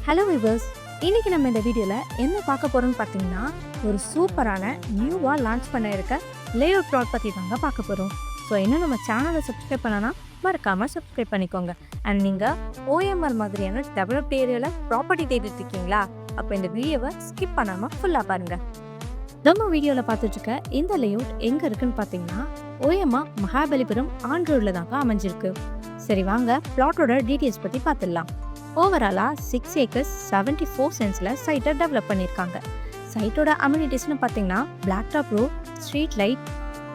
Hello viewers, இன்னைக்கு நம்ம இந்த வீடியோவில் என்ன பார்க்க போகிறோம்னு பார்த்தீங்கன்னா, ஒரு சூப்பரான நியூவாக லான்ச் பண்ண இருக்க லேஅவுட் ப்ளாட் பற்றி தாங்க பார்க்க போகிறோம். ஸோ இன்னும் நம்ம சேனலை சப்ஸ்கிரைப் பண்ணனா மறக்காமல் சப்ஸ்கிரைப் பண்ணிக்கோங்க. அண்ட் நீங்கள் ஓஎம்ஆர் மாதிரியான டெவலப்ட் ஏரியாவில் ப்ராப்பர்ட்டி தேடிட்டு இருக்கீங்களா? அப்போ இந்த வீடியோவை ஸ்கிப் பண்ணாமல் ஃபுல்லாக பாருங்கள். நம்ம வீடியோவில் பார்த்துட்ருக்க இந்த லேஅவுட் எங்கே இருக்குன்னு பார்த்தீங்கன்னா, ஓஎம்ஆர் மகாபலிபுரம் ஆண்ட்ரோடில் தாங்க அமைஞ்சிருக்கு. சரி வாங்க பிளாட்டோட டீட்டெயில்ஸ் பற்றி பார்த்துடலாம். ஓவராலாக 6 acres 74 cents சைட்டை டெவலப் பண்ணியிருக்காங்க. சைட்டோட அம்யூனிட்டிஸ்னு பார்த்தீங்கன்னா black top road, street light,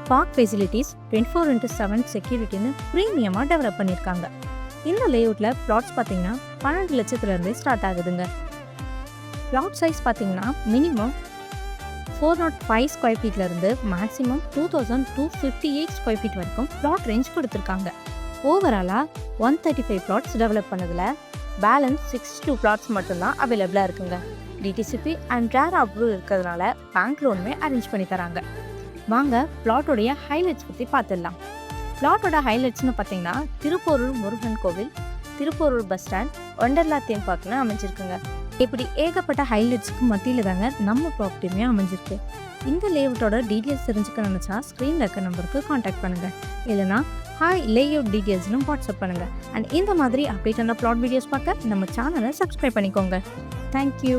park facilities, 24/7 செக்யூரிட்டின்னு ப்ரீமியமாக டெவலப் பண்ணியிருக்காங்க. இந்த லேஅவுட்டில் பிளாட்ஸ் பார்த்தீங்கன்னா 12 லட்சத்துலேருந்தே ஸ்டார்ட் ஆகுதுங்க. பிளாட் சைஸ் பார்த்தீங்கன்னா மினிமம் 405 ஸ்கொயர் ஃபீட்லேருந்து மேக்ஸிமம் 2258 ஸ்கொயர் ஃபீட் வரைக்கும் பிளாட் ரேஞ்ச் கொடுத்துருக்காங்க. ஓவராலாக 135 பிளாட்ஸ் டெவலப் பண்ணதில் பேலன்ஸ் 62 பிளாட்ஸ் மட்டும்தான் அவைலபிளாக இருக்குங்க. டிடிசிபி அண்ட் ரேர் அப்ரூவல் இருக்கிறதுனால பேங்க் லோனுமே அரேஞ்ச் பண்ணி தராங்க. வாங்க பிளாட்டோடைய ஹைலைட்ஸ் பற்றி பார்த்துடலாம். பிளாட்டோட ஹைலைட்ஸ்னு பார்த்தீங்கன்னா திருப்போரூர் முருகன் கோவில், Thiruporur bus stand, Wonderla theme பார்க்னு அமைஞ்சிருக்குங்க. இப்படி ஏகப்பட்ட ஹைலைட்ஸ்க்கு மத்தியில் தாங்க நம்ம ப்ராப்பர்ட்டியுமே அமைஞ்சிருக்கு. இந்த லேஅவுட்டோட டீட்டெயில்ஸ் தெரிஞ்சுக்க நினச்சா ஸ்க்ரீனில் இருக்க நம்பருக்கு காண்டாக்ட் பண்ணுங்கள். இல்லைனா ஹாய் லேஅவுட் டீட்டெயில்ஸ்னு வாட்ஸ்அப் பண்ணுங்கள். அண்ட் இந்த மாதிரி அப்டேட்டான பிளாட் வீடியோஸ் பார்க்க நம்ம சேனலை சப்ஸ்கிரைப் பண்ணிக்கோங்க. தேங்க்யூ.